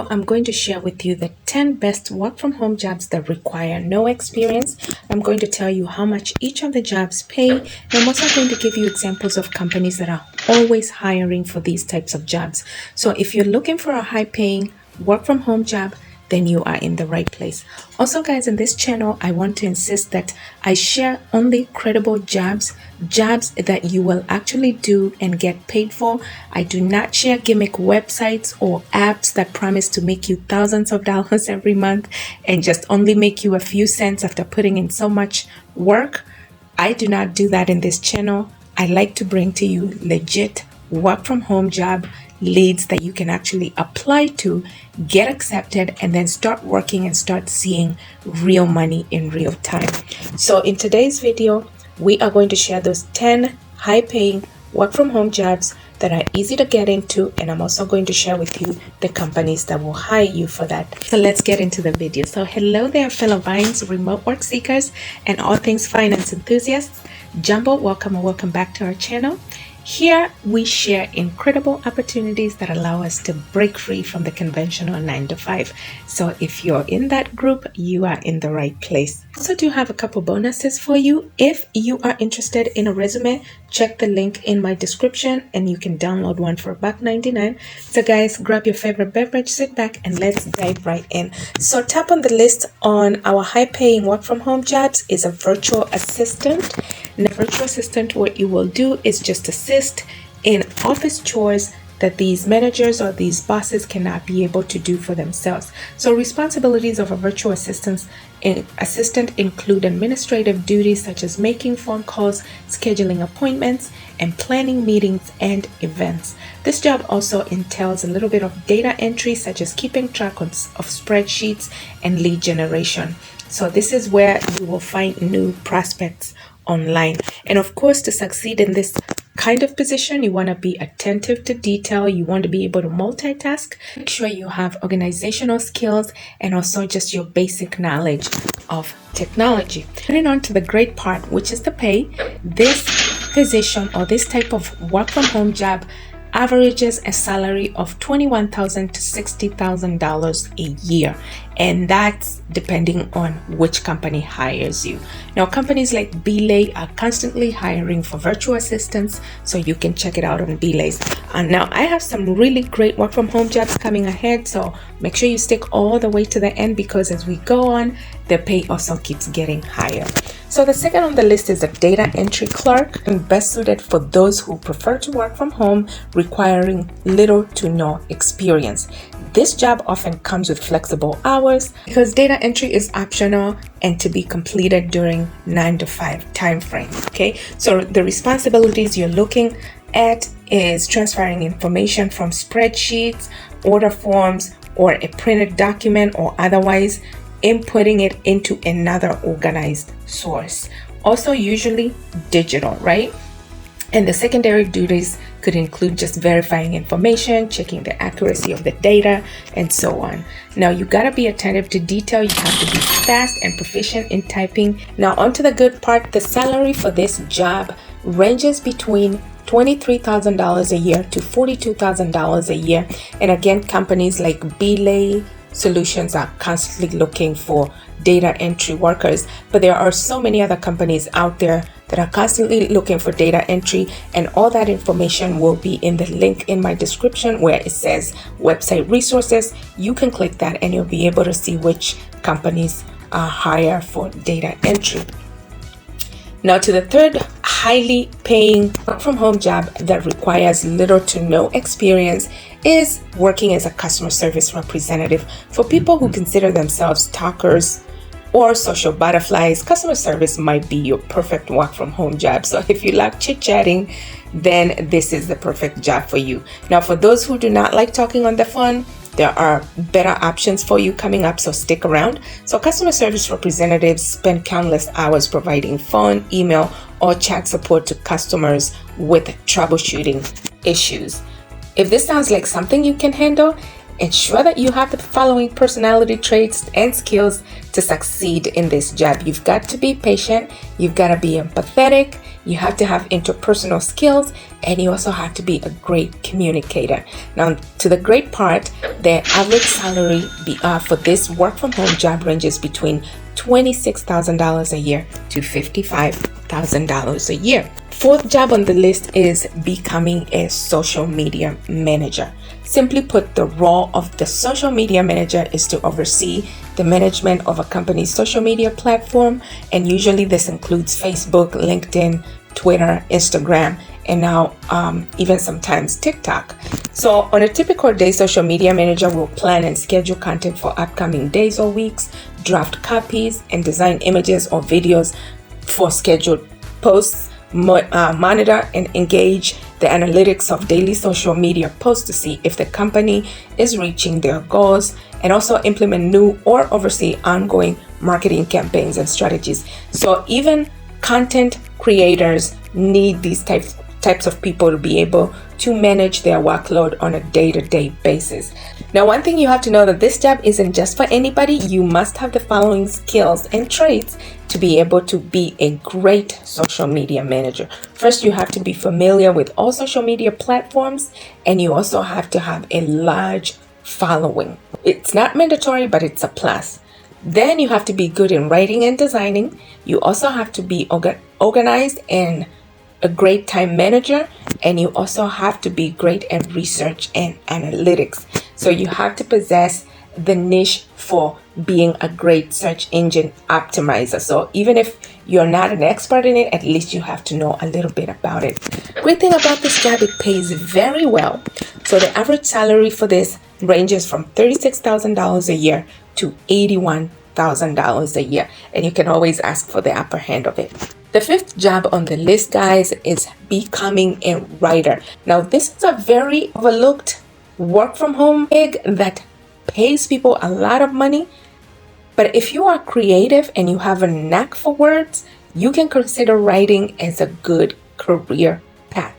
video, I'm going to share with you the 10 best work from home jobs that require no experience. I'm going to tell you how much each of the jobs pay. And I'm also going to give you examples of companies that are always hiring for these types of jobs. So if you're looking for a high paying work from home job, then you are in the right place. Also, guys, in this channel, I want to insist that I share only credible jobs that you will actually do and get paid for. I do not share gimmick websites or apps that promise to make you thousands of dollars every month and just only make you a few cents after putting in so much work. I do not do that in this channel. I like to bring to you legit work from home job leads that you can actually apply to, get accepted, and then start working and start seeing real money in real time. So in today's video, we are going to share those 10 high-paying work from home jobs that are easy to get into, and I'm also going to share with you the companies that will hire you for that. So let's get into the video. So hello there, fellow Vines, remote work seekers, and all things finance enthusiasts. Jumbo, welcome and welcome back to our channel. Here we share incredible opportunities that allow us to break free from the conventional 9-to-5. So if you're in that group, you are in the right place. I also do have a couple bonuses for you. If you are interested in a resume, check the link in my description and you can download one for $1.99. So guys, grab your favorite beverage, sit back, and let's dive right in. So top on the list on our high-paying work from home jobs is a virtual assistant. And a virtual assistant, what you will do is just assist in office chores that these managers or these bosses cannot be able to do for themselves. So responsibilities of a virtual assistant include administrative duties such as making phone calls, scheduling appointments, and planning meetings and events. This job also entails a little bit of data entry such as keeping track of spreadsheets and lead generation. So this is where you will find new prospects online. And of course, to succeed in this kind of position, you want to be attentive to detail. You want to be able to multitask. Make sure you have organizational skills and also just your basic knowledge of technology. Moving on to the great part, which is the pay. This position or this type of work from home job averages a salary of $21,000 to $60,000 a year, and that's depending on which company hires you. Now, companies like Belay are constantly hiring for virtual assistants, so you can check it out on Belay's. And now I have some really great work from home jobs coming ahead, so make sure you stick all the way to the end because as we go on, the pay also keeps getting higher. So the second on the list is a data entry clerk, and best suited for those who prefer to work from home, requiring little to no experience. This job often comes with flexible hours because data entry is optional and to be completed during 9-to-5 time frame. Okay, so the responsibilities you're looking at is transferring information from spreadsheets, order forms, or a printed document, or otherwise inputting it into another organized source. Also usually digital, right? And the secondary duties could include just verifying information, checking the accuracy of the data, and so on. Now, you gotta be attentive to detail. You have to be fast and proficient in typing. Now, onto the good part. The salary for this job ranges between $23,000 a year to $42,000 a year. And again, companies like Belay Solutions are constantly looking for data entry workers, but there are so many other companies out there that are constantly looking for data entry, and all that information will be in the link in my description where it says website resources. You can click that and you'll be able to see which companies hire for data entry. Now to the third highly paying work from home job that requires little to no experience is working as a customer service representative. For people who consider themselves talkers or social butterflies, customer service might be your perfect work from home job. So if you like chit-chatting, then this is the perfect job for you. Now, for those who do not like talking on the phone, there are better options for you coming up, so stick around. So customer service representatives spend countless hours providing phone, email, or chat support to customers with troubleshooting issues. If this sounds like something you can handle, ensure that you have the following personality traits and skills to succeed in this job. You've got to be patient, you've got to be empathetic, you have to have interpersonal skills, and you also have to be a great communicator. Now, to the great part, the average salary for this work from home job ranges between $26,000 a year to $55,000 a year. Fourth job on the list is becoming a social media manager. Simply put, the role of the social media manager is to oversee the management of a company's social media platform, and usually this includes Facebook, LinkedIn, Twitter, Instagram, and now even sometimes TikTok. So on a typical day, social media manager will plan and schedule content for upcoming days or weeks, draft copies, and design images or videos for scheduled posts, monitor and engage the analytics of daily social media posts to see if the company is reaching their goals, and also implement new or oversee ongoing marketing campaigns and strategies. So even content creators need these types of people to be able to manage their workload on a day-to-day basis. Now, one thing you have to know that this job isn't just for anybody. You must have the following skills and traits to be able to be a great social media manager. First, you have to be familiar with all social media platforms, and you also have to have a large following. It's not mandatory, but it's a plus. Then you have to be good in writing and designing. You also have to be organized and a great time manager, and you also have to be great at research and analytics. So you have to possess the niche for being a great search engine optimizer. So even if you're not an expert in it, at least you have to know a little bit about it. Great thing about this job, it pays very well. So the average salary for this ranges from $36,000 a year to $81,000 a year, and you can always ask for the upper hand of it. The fifth job on the list, guys, is becoming a writer. Now, this is a very overlooked work from home gig that pays people a lot of money. But if you are creative and you have a knack for words, you can consider writing as a good career path.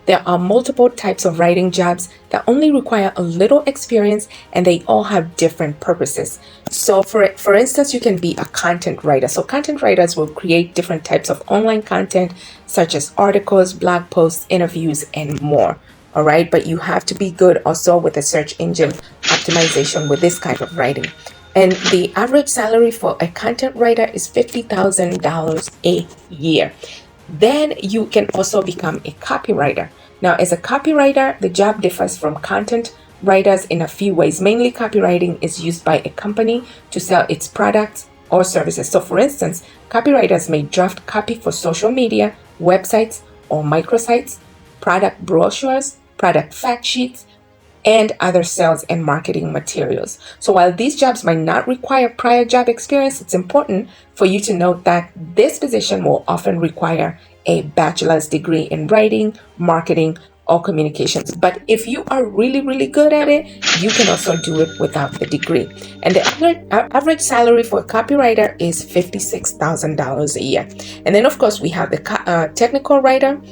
There are multiple types of writing jobs that only require a little experience, and they all have different purposes. So for instance, you can be a content writer. So content writers will create different types of online content, such as articles, blog posts, interviews, and more. All right, but you have to be good also with the search engine optimization with this kind of writing. And the average salary for a content writer is $50,000 a year. Then you can also become a copywriter. Now, as a copywriter, the job differs from content writers in a few ways. Mainly, copywriting is used by a company to sell its products or services. So, for instance, copywriters may draft copy for social media, websites or microsites, product brochures, product fact sheets, and other sales and marketing materials. So while these jobs might not require prior job experience, it's important for you to note that this position will often require a bachelor's degree in writing, marketing, or communications. But if you are really, really good at it, you can also do it without the degree. And the average salary for a copywriter is $56,000 a year. And then, of course, we have the technical writer.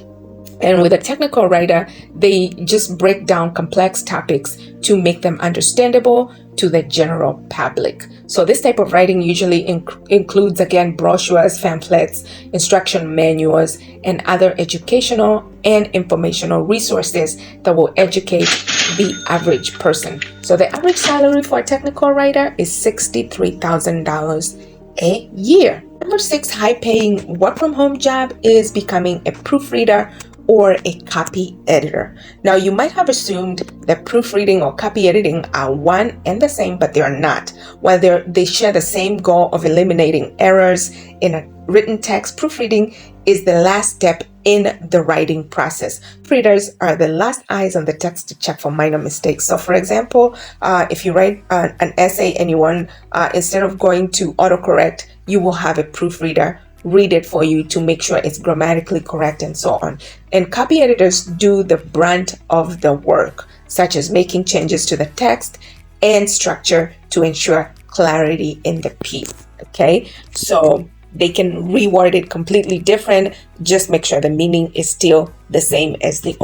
And with a technical writer, they just break down complex topics to make them understandable to the general public. So this type of writing usually includes, again, brochures, pamphlets, instruction manuals, and other educational and informational resources that will educate the average person. So the average salary for a technical writer is $63,000 a year. Number 6 high-paying work-from-home job is becoming a proofreader or a copy editor. Now, you might have assumed that proofreading or copy editing are one and the same, but they are not. While they share the same goal of eliminating errors in a written text, proofreading is the last step in the writing process. Proofreaders are the last eyes on the text to check for minor mistakes. So, for example, if you write an essay and you want, instead of going to autocorrect, you will have a proofreader read it for you to make sure it's grammatically correct and so on. And copy editors do the brunt of the work, such as making changes to the text and structure to ensure clarity in the piece. Okay, so they can reword it completely different. Just make sure the meaning is still the same as the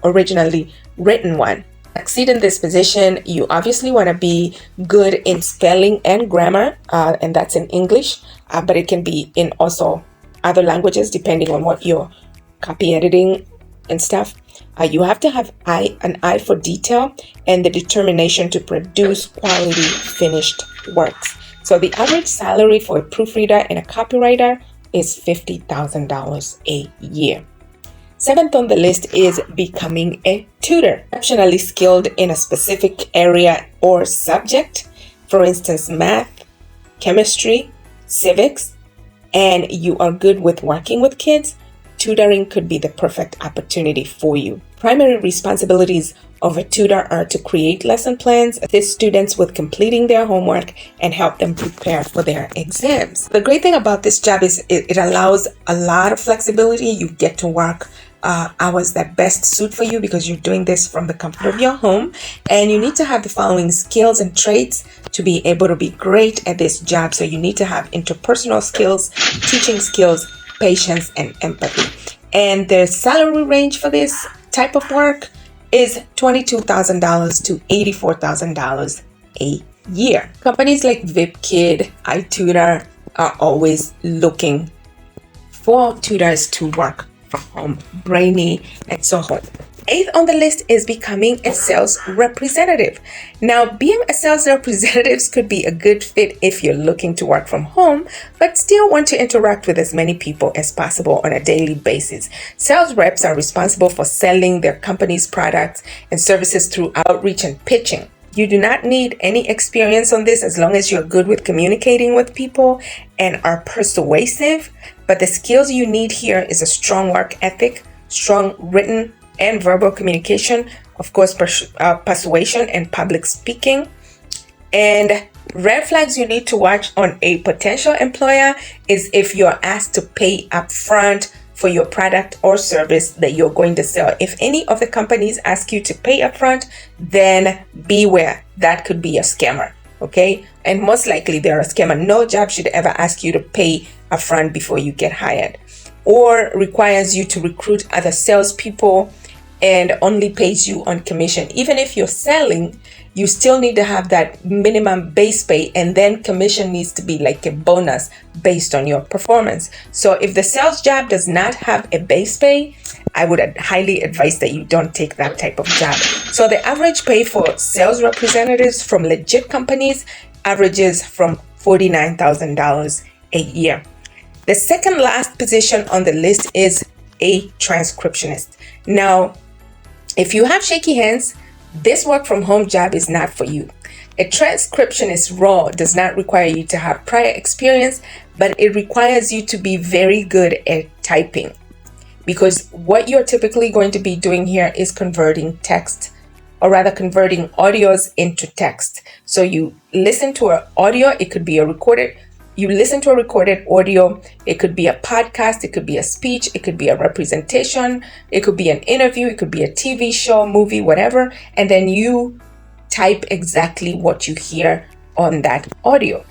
originally written one. Succeed in this position, you obviously want to be good in spelling and grammar, and that's in English, but it can be in also other languages, depending on what you're copy editing and stuff. You have to have an eye for detail and the determination to produce quality finished works. So the average salary for a proofreader and a copywriter is $50,000 a year. Seventh on the list is becoming a tutor, exceptionally skilled in a specific area or subject, for instance, math, chemistry, civics, and you are good with working with kids. Tutoring could be the perfect opportunity for you. Primary responsibilities of a tutor are to create lesson plans, assist students with completing their homework, and help them prepare for their exams. The great thing about this job is it allows a lot of flexibility. You get to work hours that best suit for you because you're doing this from the comfort of your home, and you need to have the following skills and traits to be able to be great at this job. So you need to have interpersonal skills, teaching skills, patience, and empathy. And the salary range for this type of work is $22,000 to $84,000 a year. Companies like VipKid, iTutor are always looking for tutors to work from home, Brainy, and so on. Eighth on the list is becoming a sales representative. Now, being a sales representative could be a good fit if you're looking to work from home, but still want to interact with as many people as possible on a daily basis. Sales reps are responsible for selling their company's products and services through outreach and pitching. You do not need any experience on this as long as you're good with communicating with people and are persuasive. But the skills you need here is a strong work ethic, strong written and verbal communication, of course, persuasion and public speaking. And red flags you need to watch on a potential employer is if you're asked to pay upfront for your product or service that you're going to sell. If any of the companies ask you to pay upfront, then beware. That could be a scammer, okay? And most likely they're a scammer. No job should ever ask you to pay upfront before you get hired, or requires you to recruit other salespeople and only pays you on commission. Even if you're selling, you still need to have that minimum base pay, and then commission needs to be like a bonus based on your performance. So if the sales job does not have a base pay, I would highly advise that you don't take that type of job. So the average pay for sales representatives from legit companies averages from $49,000 a year. The second last position on the list is a transcriptionist. Now, if you have shaky hands, this work from home job is not for you. A transcriptionist role does not require you to have prior experience, but it requires you to be very good at typing, because what you're typically going to be doing here is converting text, or rather converting audios into text. So you listen to an audio, it could be you listen to a recorded audio, it could be a podcast, it could be a speech, it could be a representation, it could be an interview, it could be a TV show, movie, whatever, and then you type exactly what you hear on that audio.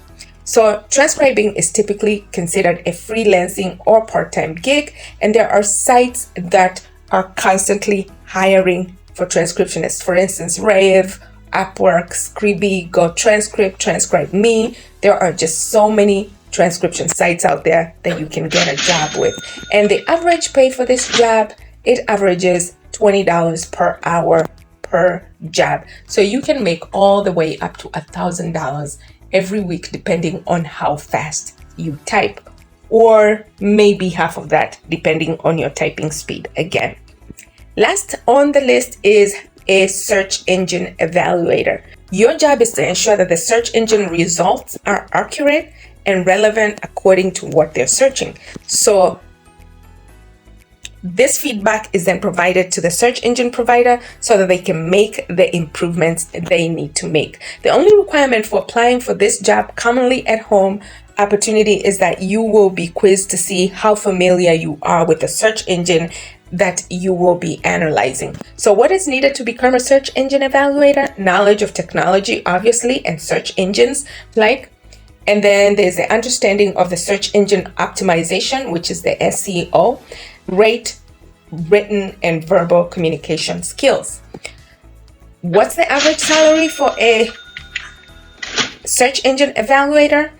So transcribing is typically considered a freelancing or part-time gig, and there are sites that are constantly hiring for transcriptionists. For instance, Rave, Upwork, Scribie, Go Transcript, Transcribe Me. There are just so many transcription sites out there that you can get a job with. And the average pay for this job, it averages $20 per hour per job. So you can make all the way up to $1,000 every week, depending on how fast you type, or maybe half of that, depending on your typing speed again. Last on the list is a search engine evaluator. Your job is to ensure that the search engine results are accurate and relevant according to what they're searching. So this feedback is then provided to the search engine provider so that they can make the improvements they need to make. The only requirement for applying for this job commonly at home opportunity is that you will be quizzed to see how familiar you are with the search engine that you will be analyzing. So what is needed to become a search engine evaluator? Knowledge of technology, obviously, and search engines, and then there's the understanding of the search engine optimization, which is the SEO, written and verbal communication skills. What's the average salary for a search engine evaluator?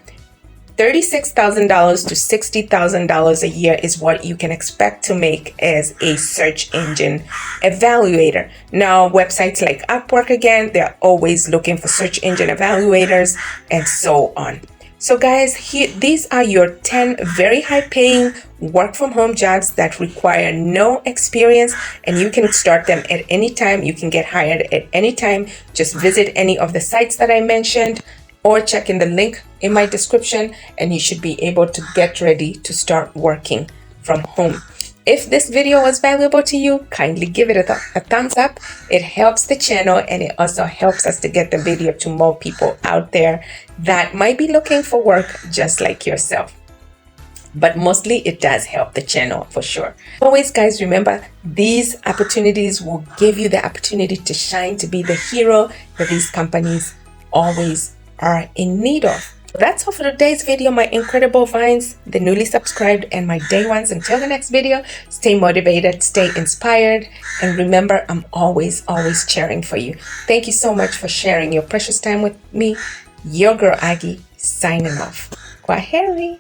$36,000 to $60,000 a year is what you can expect to make as a search engine evaluator. Now, websites like Upwork, again, they're always looking for search engine evaluators and so on. So guys, these are your 10 very high paying work from home jobs that require no experience, and you can start them at any time. You can get hired at any time. Just visit any of the sites that I mentioned or check in the link in my description, and you should be able to get ready to start working from home. If this video was valuable to you, kindly give it a thumbs up. It helps the channel, and it also helps us to get the video to more people out there that might be looking for work just like yourself. But mostly it does help the channel for sure. Always, guys, remember, these opportunities will give you the opportunity to shine, to be the hero that these companies always are in need of. That's all for today's video, my incredible vines, the newly subscribed, and my day ones. Until the next video, stay motivated, stay inspired, and remember, I'm always cheering for you. Thank you so much for sharing your precious time with me. Your girl Aggie, signing off. Kwaheri.